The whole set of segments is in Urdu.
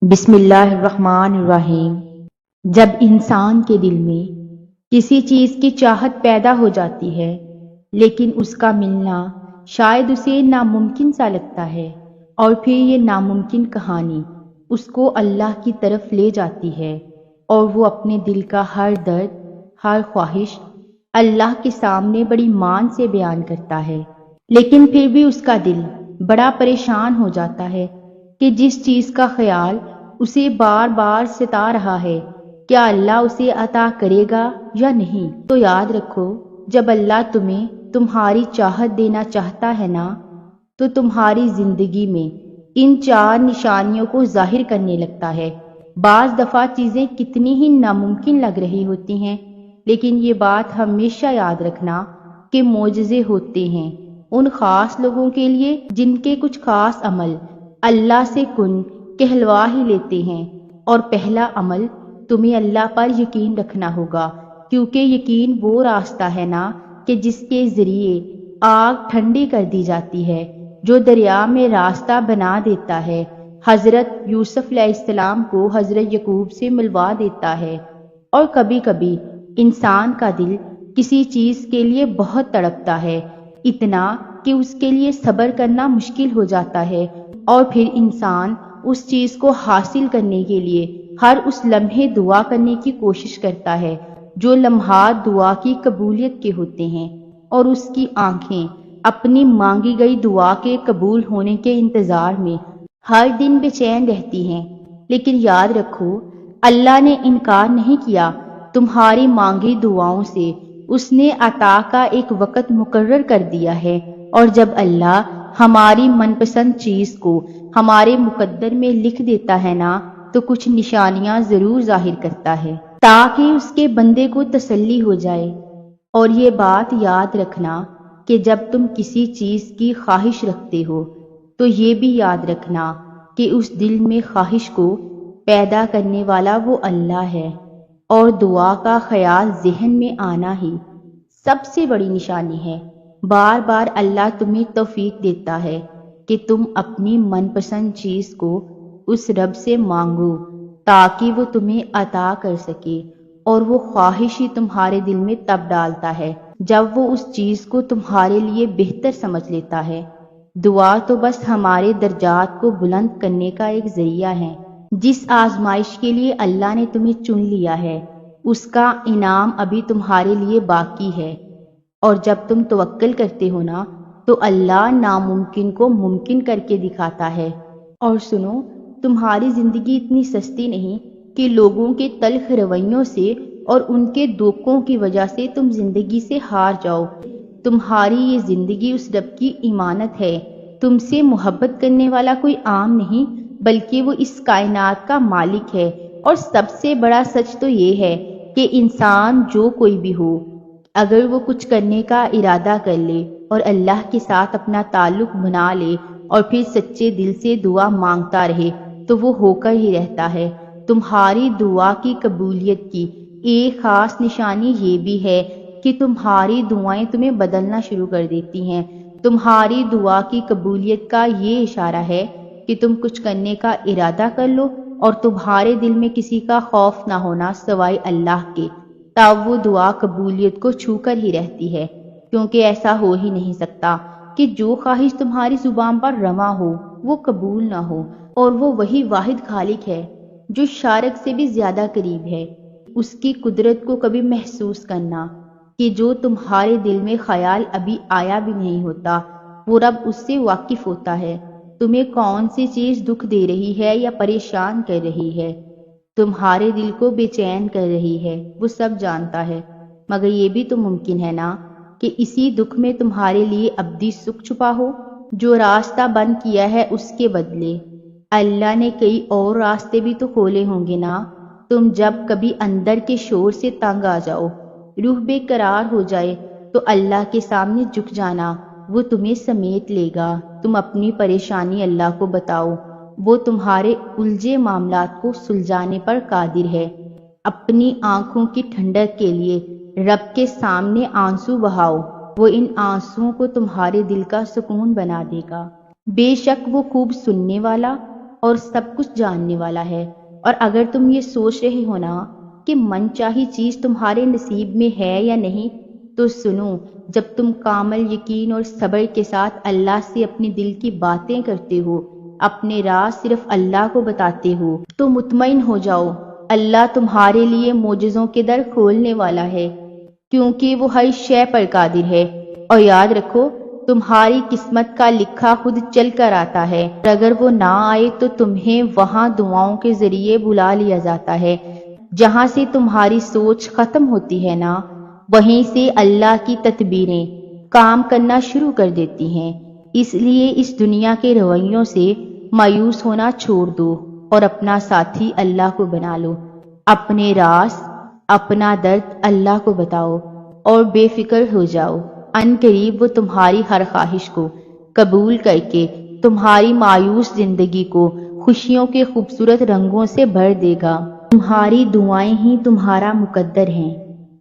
بسم اللہ الرحمن الرحیم۔ جب انسان کے دل میں کسی چیز کی چاہت پیدا ہو جاتی ہے لیکن اس کا ملنا شاید اسے ناممکن سا لگتا ہے، اور پھر یہ ناممکن کہانی اس کو اللہ کی طرف لے جاتی ہے اور وہ اپنے دل کا ہر درد، ہر خواہش اللہ کے سامنے بڑی مان سے بیان کرتا ہے، لیکن پھر بھی اس کا دل بڑا پریشان ہو جاتا ہے کہ جس چیز کا خیال اسے بار بار ستا رہا ہے، کیا اللہ اسے عطا کرے گا یا نہیں؟ تو یاد رکھو، جب اللہ تمہیں تمہاری چاہت دینا چاہتا ہے نا، تو تمہاری زندگی میں ان چار نشانیوں کو ظاہر کرنے لگتا ہے۔ بعض دفعہ چیزیں کتنی ہی ناممکن لگ رہی ہوتی ہیں، لیکن یہ بات ہمیشہ یاد رکھنا کہ معجزے ہوتے ہیں ان خاص لوگوں کے لیے جن کے کچھ خاص عمل اللہ سے کن کہلوا ہی لیتے ہیں۔ اور پہلا عمل تمہیں اللہ پر یقین رکھنا ہوگا، کیونکہ یقین وہ راستہ ہے نا کہ جس کے ذریعے آگ ٹھنڈی کر دی جاتی ہے، جو دریا میں راستہ بنا دیتا ہے، حضرت یوسف علیہ السلام کو حضرت یعقوب سے ملوا دیتا ہے۔ اور کبھی کبھی انسان کا دل کسی چیز کے لیے بہت تڑپتا ہے، اتنا کہ اس کے لیے صبر کرنا مشکل ہو جاتا ہے، اور پھر انسان اس چیز کو حاصل کرنے کے لیے ہر اس لمحے دعا کرنے کی کوشش کرتا ہے جو لمحات دعا کی قبولیت کے ہوتے ہیں، اور اس کی آنکھیں اپنی مانگی گئی دعا کے قبول ہونے کے انتظار میں ہر دن بے چین رہتی ہیں۔ لیکن یاد رکھو، اللہ نے انکار نہیں کیا تمہاری مانگی دعاؤں سے، اس نے عطا کا ایک وقت مقرر کر دیا ہے، اور جب اللہ ہماری من پسند چیز کو ہمارے مقدر میں لکھ دیتا ہے نا، تو کچھ نشانیاں ضرور ظاہر کرتا ہے تاکہ اس کے بندے کو تسلی ہو جائے۔ اور یہ بات یاد رکھنا کہ جب تم کسی چیز کی خواہش رکھتے ہو تو یہ بھی یاد رکھنا کہ اس دل میں خواہش کو پیدا کرنے والا وہ اللہ ہے، اور دعا کا خیال ذہن میں آنا ہی سب سے بڑی نشانی ہے۔ بار بار اللہ تمہیں توفیق دیتا ہے کہ تم اپنی من پسند چیز کو اس رب سے مانگو تاکہ وہ تمہیں عطا کر سکے، اور وہ خواہش ہی تمہارے دل میں تب ڈالتا ہے جب وہ اس چیز کو تمہارے لیے بہتر سمجھ لیتا ہے۔ دعا تو بس ہمارے درجات کو بلند کرنے کا ایک ذریعہ ہے۔ جس آزمائش کے لیے اللہ نے تمہیں چن لیا ہے، اس کا انعام ابھی تمہارے لیے باقی ہے، اور جب تم توکل کرتے ہو نا، تو اللہ ناممکن کو ممکن کر کے دکھاتا ہے۔ اور سنو، تمہاری زندگی اتنی سستی نہیں کہ لوگوں کے تلخ رویوں سے اور ان کے دھوکوں کی وجہ سے تم زندگی سے ہار جاؤ۔ تمہاری یہ زندگی اس رب کی امانت ہے، تم سے محبت کرنے والا کوئی عام نہیں بلکہ وہ اس کائنات کا مالک ہے۔ اور سب سے بڑا سچ تو یہ ہے کہ انسان جو کوئی بھی ہو، اگر وہ کچھ کرنے کا ارادہ کر لے اور اللہ کے ساتھ اپنا تعلق بنا لے اور پھر سچے دل سے دعا مانگتا رہے تو وہ ہو کر ہی رہتا ہے۔ تمہاری دعا کی قبولیت کی ایک خاص نشانی یہ بھی ہے کہ تمہاری دعائیں تمہیں بدلنا شروع کر دیتی ہیں۔ تمہاری دعا کی قبولیت کا یہ اشارہ ہے کہ تم کچھ کرنے کا ارادہ کر لو اور تمہارے دل میں کسی کا خوف نہ ہونا سوائے اللہ کے، تب وہ دعا قبولیت کو چھو کر ہی رہتی ہے، کیونکہ ایسا ہو ہی نہیں سکتا کہ جو خواہش تمہاری زبان پر رواں ہو وہ قبول نہ ہو۔ اور وہ وہی واحد خالق ہے جو شارک سے بھی زیادہ قریب ہے۔ اس کی قدرت کو کبھی محسوس کرنا کہ جو تمہارے دل میں خیال ابھی آیا بھی نہیں ہوتا، وہ رب اس سے واقف ہوتا ہے۔ تمہیں کون سی چیز دکھ دے رہی ہے یا پریشان کر رہی ہے، تمہارے دل کو بے چین کر رہی ہے، وہ سب جانتا ہے۔ مگر یہ بھی تو ممکن ہے نا کہ اسی دکھ میں تمہارے لیے ابدی سکھ چھپا ہو۔ جو راستہ بند کیا ہے اس کے بدلے اللہ نے کئی اور راستے بھی تو کھولے ہوں گے نا۔ تم جب کبھی اندر کے شور سے تنگ آ جاؤ، روح بے قرار ہو جائے، تو اللہ کے سامنے جھک جانا، وہ تمہیں سمیٹ لے گا۔ تم اپنی پریشانی اللہ کو بتاؤ، وہ تمہارے الجھے معاملات کو سلجھانے پر قادر ہے۔ اپنی آنکھوں کی ٹھنڈک کے لیے رب کے سامنے آنسو بہاؤ، وہ ان آنسوؤں کو تمہارے دل کا سکون بنا دے گا۔ بے شک وہ خوب سننے والا اور سب کچھ جاننے والا ہے۔ اور اگر تم یہ سوچ رہے ہو نا کہ من چاہی چیز تمہارے نصیب میں ہے یا نہیں، تو سنو، جب تم کامل یقین اور صبر کے ساتھ اللہ سے اپنی دل کی باتیں کرتے ہو، اپنے راز صرف اللہ کو بتاتے ہو، تو مطمئن ہو جاؤ، اللہ تمہارے لیے معجزوں کے در کھولنے والا ہے، کیونکہ وہ ہر شے پر قادر ہے۔ اور یاد رکھو، تمہاری قسمت کا لکھا خود چل کر آتا ہے، اور اگر وہ نہ آئے تو تمہیں وہاں دعاؤں کے ذریعے بلا لیا جاتا ہے۔ جہاں سے تمہاری سوچ ختم ہوتی ہے نا، وہیں سے اللہ کی تدبیریں کام کرنا شروع کر دیتی ہیں۔ اس لیے اس دنیا کے رویوں سے مایوس ہونا چھوڑ دو اور اپنا ساتھی اللہ کو بنا لو۔ اپنے راز، اپنا درد اللہ کو بتاؤ اور بے فکر ہو جاؤ۔ ان قریب وہ تمہاری ہر خواہش کو قبول کر کے تمہاری مایوس زندگی کو خوشیوں کے خوبصورت رنگوں سے بھر دے گا۔ تمہاری دعائیں ہی تمہارا مقدر ہیں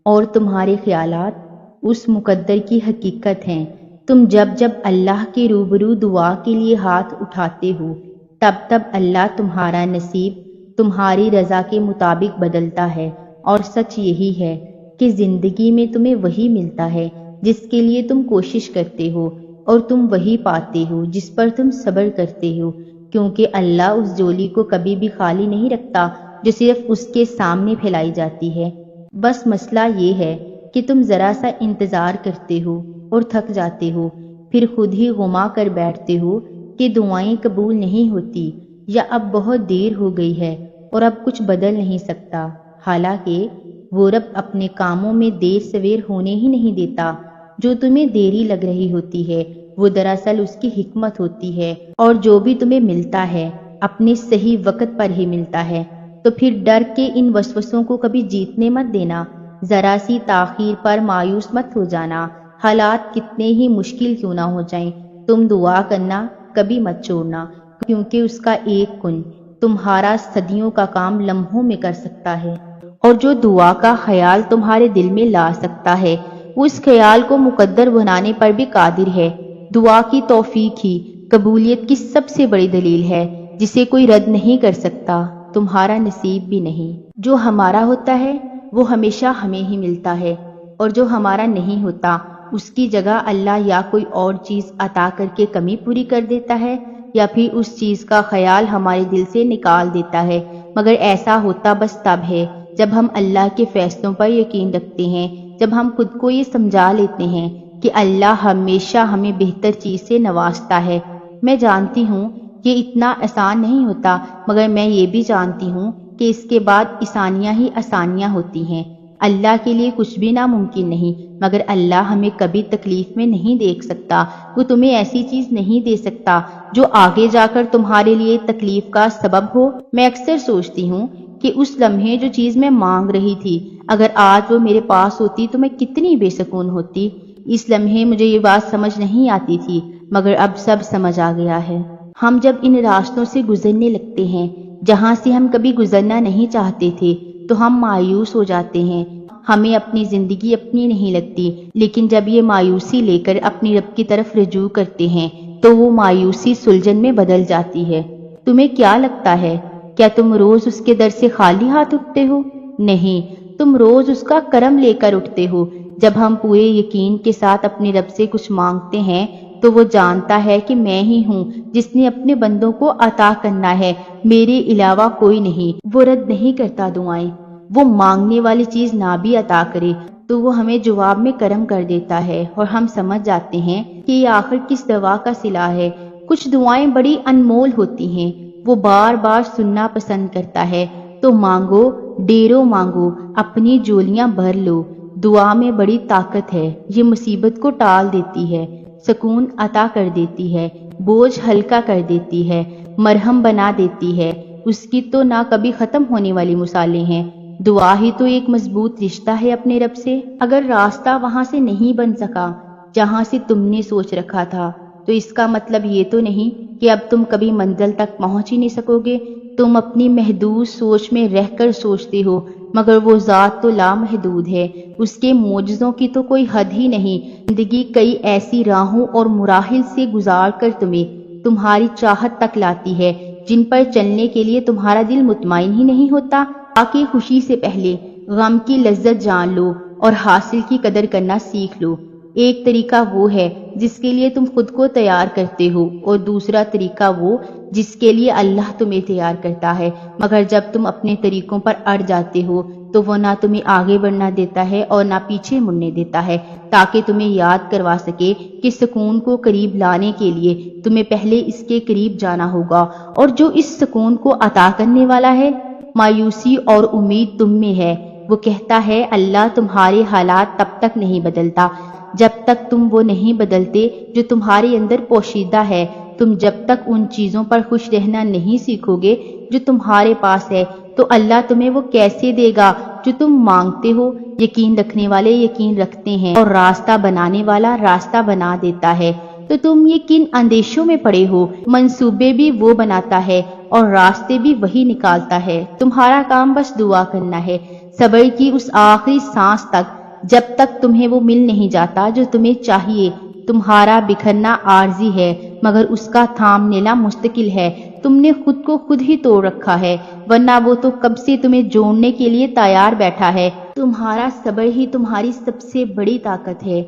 اور تمہارے خیالات اس مقدر کی حقیقت ہیں۔ تم جب جب اللہ کے روبرو دعا کے لیے ہاتھ اٹھاتے ہو، تب تب اللہ تمہارا نصیب تمہاری رضا کے مطابق بدلتا ہے۔ اور سچ یہی ہے کہ زندگی میں تمہیں وہی ملتا ہے جس کے لیے تم کوشش کرتے ہو، اور تم وہی پاتے ہو جس پر تم صبر کرتے ہو، کیونکہ اللہ اس جولی کو کبھی بھی خالی نہیں رکھتا جو صرف اس کے سامنے پھیلائی جاتی ہے۔ بس مسئلہ یہ ہے کہ تم ذرا سا انتظار کرتے ہو اور تھک جاتے ہو، پھر خود ہی گما کر بیٹھتے ہو کہ دعائیں قبول نہیں ہوتی، یا اب بہت دیر ہو گئی ہے اور اب کچھ بدل نہیں سکتا۔ حالانکہ وہ رب اپنے کاموں میں دیر سویر ہونے ہی نہیں دیتا۔ جو تمہیں دیری لگ رہی ہوتی ہے وہ دراصل اس کی حکمت ہوتی ہے، اور جو بھی تمہیں ملتا ہے اپنے صحیح وقت پر ہی ملتا ہے۔ تو پھر ڈر کے ان وسوسوں کو کبھی جیتنے مت دینا، ذرا سی تاخیر پر مایوس مت ہو جانا۔ حالات کتنے ہی مشکل کیوں نہ ہو جائیں، تم دعا کرنا کبھی مت چھوڑنا، کیونکہ اس کا ایک کن تمہارا صدیوں کا کام لمحوں میں کر سکتا ہے۔ اور جو دعا کا خیال تمہارے دل میں لا سکتا ہے، اس خیال کو مقدر بنانے پر بھی قادر ہے۔ دعا کی توفیق ہی قبولیت کی سب سے بڑی دلیل ہے، جسے کوئی رد نہیں کر سکتا، تمہارا نصیب بھی نہیں۔ جو ہمارا ہوتا ہے وہ ہمیشہ ہمیں ہی ملتا ہے، اور جو ہمارا نہیں ہوتا اس کی جگہ اللہ یا کوئی اور چیز عطا کر کے کمی پوری کر دیتا ہے، یا پھر اس چیز کا خیال ہمارے دل سے نکال دیتا ہے۔ مگر ایسا ہوتا بس تب ہے جب ہم اللہ کے فیصلوں پر یقین رکھتے ہیں، جب ہم خود کو یہ سمجھا لیتے ہیں کہ اللہ ہمیشہ ہمیں بہتر چیز سے نوازتا ہے۔ میں جانتی ہوں کہ اتنا آسان نہیں ہوتا، مگر میں یہ بھی جانتی ہوں کہ اس کے بعد آسانیاں ہی آسانیاں ہوتی ہیں۔ اللہ کے لیے کچھ بھی ناممکن نہیں، مگر اللہ ہمیں کبھی تکلیف میں نہیں دیکھ سکتا۔ وہ تمہیں ایسی چیز نہیں دے سکتا جو آگے جا کر تمہارے لیے تکلیف کا سبب ہو۔ میں اکثر سوچتی ہوں کہ اس لمحے جو چیز میں مانگ رہی تھی، اگر آج وہ میرے پاس ہوتی تو میں کتنی بے سکون ہوتی۔ اس لمحے مجھے یہ بات سمجھ نہیں آتی تھی، مگر اب سب سمجھ آ گیا ہے۔ ہم جب ان راستوں سے گزرنے لگتے ہیں جہاں سے ہم کبھی گزرنا نہیں چاہتے تھے، تو ہم مایوس ہو جاتے ہیں، ہمیں اپنی زندگی اپنی نہیں لگتی۔ لیکن جب یہ مایوسی لے کر اپنی رب کی طرف رجوع کرتے ہیں تو وہ مایوسی سلجھن میں بدل جاتی ہے۔ تمہیں کیا لگتا ہے، کیا تم روز اس کے در سے خالی ہاتھ اٹھتے ہو؟ نہیں، تم روز اس کا کرم لے کر اٹھتے ہو۔ جب ہم پورے یقین کے ساتھ اپنے رب سے کچھ مانگتے ہیں تو وہ جانتا ہے کہ میں ہی ہوں جس نے اپنے بندوں کو عطا کرنا ہے، میرے علاوہ کوئی نہیں۔ وہ رد نہیں کرتا دعائیں، وہ مانگنے والی چیز نہ بھی عطا کرے تو وہ ہمیں جواب میں کرم کر دیتا ہے، اور ہم سمجھ جاتے ہیں کہ یہ آخر کس دوا کا صلہ ہے۔ کچھ دعائیں بڑی انمول ہوتی ہیں، وہ بار بار سننا پسند کرتا ہے۔ تو مانگو، ڈیروں مانگو، اپنی جولیاں بھر لو۔ دعا میں بڑی طاقت ہے، یہ مصیبت کو ٹال دیتی ہے، سکون عطا کر دیتی ہے، بوجھ ہلکا کر دیتی ہے، مرہم بنا دیتی ہے۔ اس کی تو نہ کبھی ختم ہونے والی مثالیں ہیں۔ دعا ہی تو ایک مضبوط رشتہ ہے اپنے رب سے۔ اگر راستہ وہاں سے نہیں بن سکا جہاں سے تم نے سوچ رکھا تھا، تو اس کا مطلب یہ تو نہیں کہ اب تم کبھی منزل تک پہنچ ہی نہیں سکو گے۔ تم اپنی محدود سوچ میں رہ کر سوچتے ہو، مگر وہ ذات تو لامحدود ہے، اس کے معجزوں کی تو کوئی حد ہی نہیں۔ زندگی کئی ایسی راہوں اور مراحل سے گزار کر تمہیں تمہاری چاہت تک لاتی ہے، جن پر چلنے کے لیے تمہارا دل مطمئن ہی نہیں ہوتا؟ تاکہ خوشی سے پہلے غم کی لذت جان لو اور حاصل کی قدر کرنا سیکھ لو۔ ایک طریقہ وہ ہے جس کے لیے تم خود کو تیار کرتے ہو، اور دوسرا طریقہ وہ جس کے لیے اللہ تمہیں تیار کرتا ہے، مگر جب تم اپنے طریقوں پر اڑ جاتے ہو تو وہ نہ تمہیں آگے بڑھنا دیتا ہے اور نہ پیچھے مڑنے دیتا ہے، تاکہ تمہیں یاد کروا سکے کہ سکون کو قریب لانے کے لیے تمہیں پہلے اس کے قریب جانا ہوگا، اور جو اس سکون کو عطا کرنے والا ہے۔ مایوسی اور امید تم میں ہے۔ وہ کہتا ہے اللہ تمہارے حالات تب تک نہیں بدلتا جب تک تم وہ نہیں بدلتے جو تمہارے اندر پوشیدہ ہے۔ تم جب تک ان چیزوں پر خوش رہنا نہیں سیکھو گے جو تمہارے پاس ہے تو اللہ تمہیں وہ کیسے دے گا جو تم مانگتے ہو؟ یقین رکھنے والے یقین رکھتے ہیں اور راستہ بنانے والا راستہ بنا دیتا ہے۔ تو تم یہ کن اندیشوں میں پڑے ہو؟ منصوبے بھی وہ بناتا ہے اور راستے بھی وہی نکالتا ہے۔ تمہارا کام بس دعا کرنا ہے، صبر کی اس آخری سانس تک جب تک تمہیں وہ مل نہیں جاتا جو تمہیں چاہیے۔ تمہارا بکھرنا عارضی ہے مگر اس کا تھام لینا مستقل ہے۔ تم نے خود کو خود ہی توڑ رکھا ہے، ورنہ وہ تو کب سے تمہیں جوڑنے کے لیے تیار بیٹھا ہے۔ تمہارا صبر ہی تمہاری سب سے بڑی طاقت ہے۔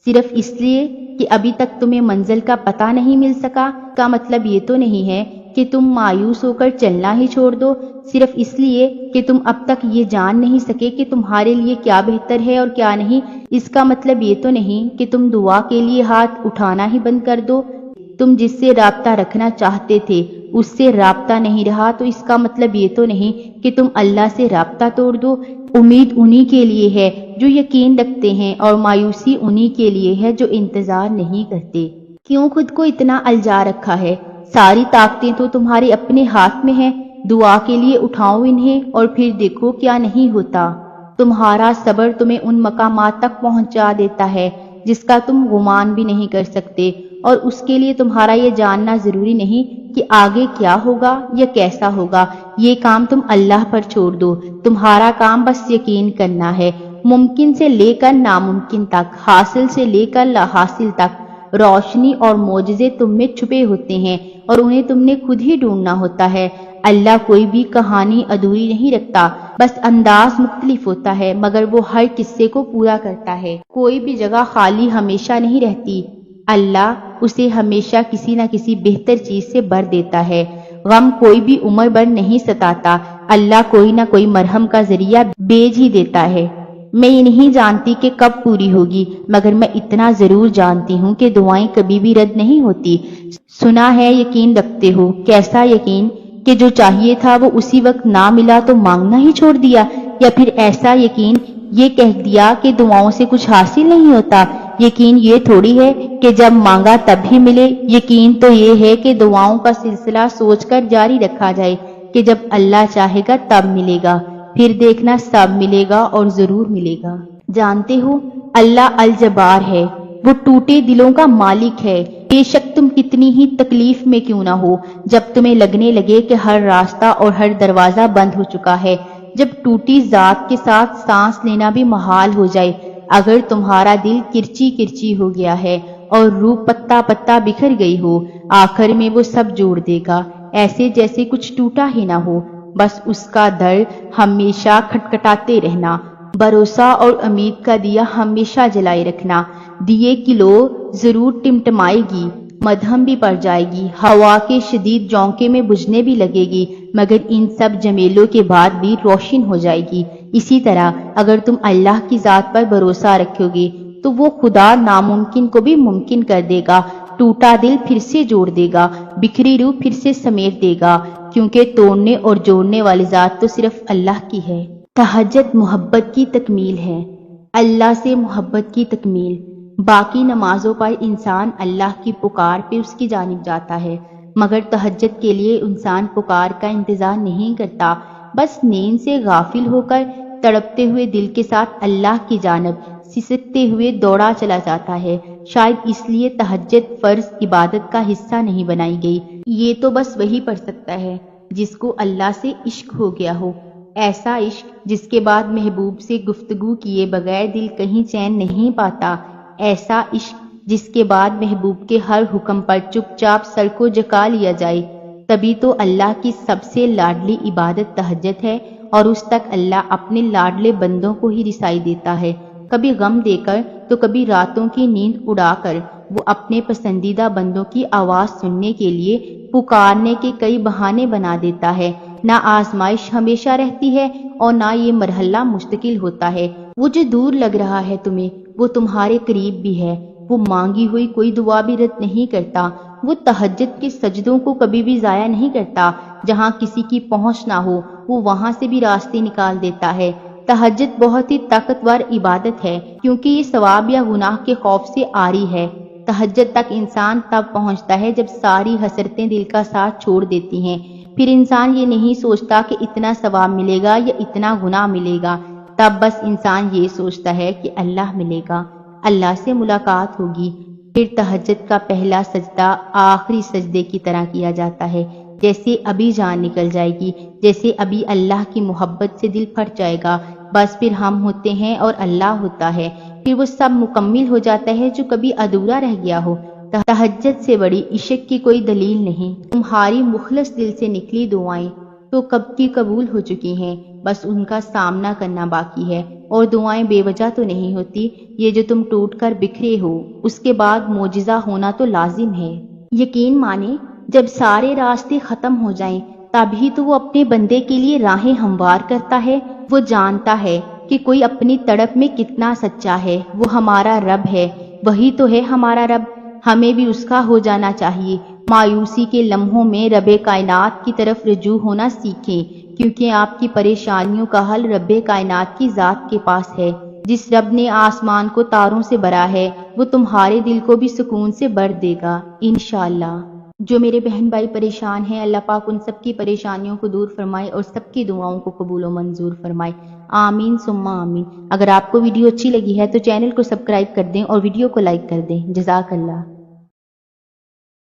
صرف اس لیے کہ ابھی تک تمہیں منزل کا پتہ نہیں مل سکا، کا مطلب یہ تو نہیں ہے کہ تم مایوس ہو کر چلنا ہی چھوڑ دو۔ صرف اس لیے کہ تم اب تک یہ جان نہیں سکے کہ تمہارے لیے کیا بہتر ہے اور کیا نہیں، اس کا مطلب یہ تو نہیں کہ تم دعا کے لیے ہاتھ اٹھانا ہی بند کر دو۔ تم جس سے رابطہ رکھنا چاہتے تھے اس سے رابطہ نہیں رہا تو اس کا مطلب یہ تو نہیں کہ تم اللہ سے رابطہ توڑ دو۔ امید انہی کے لیے ہے جو یقین رکھتے ہیں، اور مایوسی انہی کے لیے ہے جو انتظار نہیں کرتے۔ کیوں خود کو اتنا الجھا رکھا ہے؟ ساری طاقتیں تو تمہارے اپنے ہاتھ میں ہیں۔ دعا کے لیے اٹھاؤ انہیں اور پھر دیکھو کیا نہیں ہوتا۔ تمہارا صبر تمہیں ان مقامات تک پہنچا دیتا ہے جس کا تم گمان بھی نہیں کر سکتے، اور اس کے لیے تمہارا یہ جاننا ضروری نہیں کہ آگے کیا ہوگا یا کیسا ہوگا۔ یہ کام تم اللہ پر چھوڑ دو۔ تمہارا کام بس یقین کرنا ہے۔ ممکن سے لے کر ناممکن تک، حاصل سے لے کر لا حاصل تک، روشنی اور معجزے تم میں چھپے ہوتے ہیں اور انہیں تم نے خود ہی ڈھونڈنا ہوتا ہے۔ اللہ کوئی بھی کہانی ادھوری نہیں رکھتا، بس انداز مختلف ہوتا ہے، مگر وہ ہر قصے کو پورا کرتا ہے۔ کوئی بھی جگہ خالی ہمیشہ نہیں رہتی، اللہ اسے ہمیشہ کسی نہ کسی بہتر چیز سے بھر دیتا ہے۔ غم کوئی بھی عمر بھر نہیں ستاتا، اللہ کوئی نہ کوئی مرہم کا ذریعہ بھیج ہی دیتا ہے۔ میں یہ نہیں جانتی کہ کب پوری ہوگی، مگر میں اتنا ضرور جانتی ہوں کہ دعائیں کبھی بھی رد نہیں ہوتی۔ سنا ہے یقین رکھتے ہو، کیسا یقین؟ کہ جو چاہیے تھا وہ اسی وقت نہ ملا تو مانگنا ہی چھوڑ دیا، یا پھر ایسا یقین یہ کہہ دیا کہ دعاؤں سے کچھ حاصل نہیں ہوتا؟ یقین یہ تھوڑی ہے کہ جب مانگا تب ہی ملے۔ یقین تو یہ ہے کہ دعاؤں کا سلسلہ سوچ کر جاری رکھا جائے کہ جب اللہ چاہے گا تب ملے گا، پھر دیکھنا سب ملے گا اور ضرور ملے گا۔ جانتے ہو اللہ الجبار ہے، وہ ٹوٹے دلوں کا مالک ہے۔ بے شک تم کتنی ہی تکلیف میں کیوں نہ ہو، جب تمہیں لگنے لگے کہ ہر راستہ اور ہر دروازہ بند ہو چکا ہے، جب ٹوٹی ذات کے ساتھ سانس لینا بھی محال ہو جائے، اگر تمہارا دل کرچی کرچی ہو گیا ہے اور روح پتا پتا بکھر گئی ہو، آخر میں وہ سب جوڑ دے گا، ایسے جیسے کچھ ٹوٹا ہی نہ ہو۔ بس اس کا در ہمیشہ کھٹکھٹاتے رہنا، بھروسہ اور امید کا دیا ہمیشہ جلائے رکھنا۔ دیے کی لو ضرور ٹمٹمائے گی، مدھم بھی پڑ جائے گی، ہوا کے شدید جھونکے میں بجھنے بھی لگے گی، مگر ان سب جمیلوں کے بعد بھی روشن ہو جائے گی۔ اسی طرح اگر تم اللہ کی ذات پر بھروسہ رکھو گے تو وہ خدا ناممکن کو بھی ممکن کر دے گا، ٹوٹا دل پھر سے جوڑ دے گا، بکھری روح پھر سے سمیٹ دے گا، کیونکہ توڑنے اور جوڑنے والی ذات تو صرف اللہ کی ہے۔ تہجد محبت کی تکمیل ہے، اللہ سے محبت کی تکمیل۔ باقی نمازوں پر انسان اللہ کی پکار پہ اس کی جانب جاتا ہے، مگر تہجد کے لیے انسان پکار کا انتظار نہیں کرتا، بس نیند سے غافل ہو کر تڑپتے ہوئے دل کے ساتھ اللہ کی جانب سسکتے ہوئے دوڑا چلا جاتا ہے۔ شاید اس لیے تہجد فرض عبادت کا حصہ نہیں بنائی گئی۔ یہ تو بس وہی پڑھ سکتا ہے جس کو اللہ سے عشق ہو گیا ہو، ایسا عشق جس کے بعد محبوب سے گفتگو کیے بغیر دل کہیں چین نہیں پاتا، ایسا عشق جس کے بعد محبوب کے ہر حکم پر چپ چاپ سر کو جھکا لیا جائے، تبھی تو اللہ کی سب سے لاڈلی عبادت تہجد ہے، اور اس تک اللہ اپنے لاڈلے بندوں کو ہی رسائی دیتا ہے۔ کبھی غم دے کر تو کبھی راتوں کی نیند اڑا کر وہ اپنے پسندیدہ بندوں کی آواز سننے کے لیے پکارنے کے کئی بہانے بنا دیتا ہے۔ نہ آزمائش ہمیشہ رہتی ہے اور نہ یہ مرحلہ مستقل ہوتا ہے۔ وہ جو دور لگ رہا ہے تمہیں، وہ تمہارے قریب بھی ہے۔ وہ مانگی ہوئی کوئی دعا بھی رد نہیں کرتا۔ وہ تہجد کے سجدوں کو کبھی بھی ضائع نہیں کرتا۔ جہاں کسی کی پہنچ نہ ہو وہ وہاں سے بھی راستے نکال دیتا ہے۔ تہجد بہت ہی طاقتور عبادت ہے، کیونکہ یہ ثواب یا گناہ کے خوف سے عاری ہے۔ تہجد تک انسان تب پہنچتا ہے جب ساری حسرتیں دل کا ساتھ چھوڑ دیتی ہیں۔ پھر انسان یہ نہیں سوچتا کہ اتنا ثواب ملے گا یا اتنا گناہ ملے گا، تب بس انسان یہ سوچتا ہے کہ اللہ ملے گا، اللہ سے ملاقات ہوگی۔ پھر تہجد کا پہلا سجدہ آخری سجدے کی طرح کیا جاتا ہے، جیسے ابھی جان نکل جائے گی، جیسے ابھی اللہ کی محبت سے دل پھٹ جائے گا۔ بس پھر ہم ہوتے ہیں اور اللہ ہوتا ہے، پھر وہ سب مکمل ہو جاتا ہے جو کبھی ادھورا رہ گیا ہو۔ تہجد سے بڑی عشق کی کوئی دلیل نہیں۔ تمہاری مخلص دل سے نکلی دعائیں تو کب کی قبول ہو چکی ہیں، بس ان کا سامنا کرنا باقی ہے۔ اور دعائیں بے وجہ تو نہیں ہوتی، یہ جو تم ٹوٹ کر بکھرے ہو اس کے بعد معجزہ ہونا تو لازم ہے۔ یقین مانے جب سارے راستے ختم ہو جائیں تبھی تو وہ اپنے بندے کے لیے راہیں ہموار کرتا ہے۔ وہ جانتا ہے کہ کوئی اپنی تڑپ میں کتنا سچا ہے۔ وہ ہمارا رب ہے، وہی تو ہے ہمارا رب، ہمیں بھی اس کا ہو جانا چاہیے۔ مایوسی کے لمحوں میں رب کائنات کی طرف رجوع ہونا سیکھیں، کیونکہ آپ کی پریشانیوں کا حل رب کائنات کی ذات کے پاس ہے۔ جس رب نے آسمان کو تاروں سے بھرا ہے وہ تمہارے دل کو بھی سکون سے بھر دے گا انشاءاللہ۔ جو میرے بہن بھائی پریشان ہیں، اللہ پاک ان سب کی پریشانیوں کو دور فرمائے اور سب کی دعاؤں کو قبول و منظور فرمائے، آمین ثم آمین۔ اگر آپ کو ویڈیو اچھی لگی ہے تو چینل کو سبسکرائب کر دیں اور ویڈیو کو لائک کر دیں۔ جزاک اللہ۔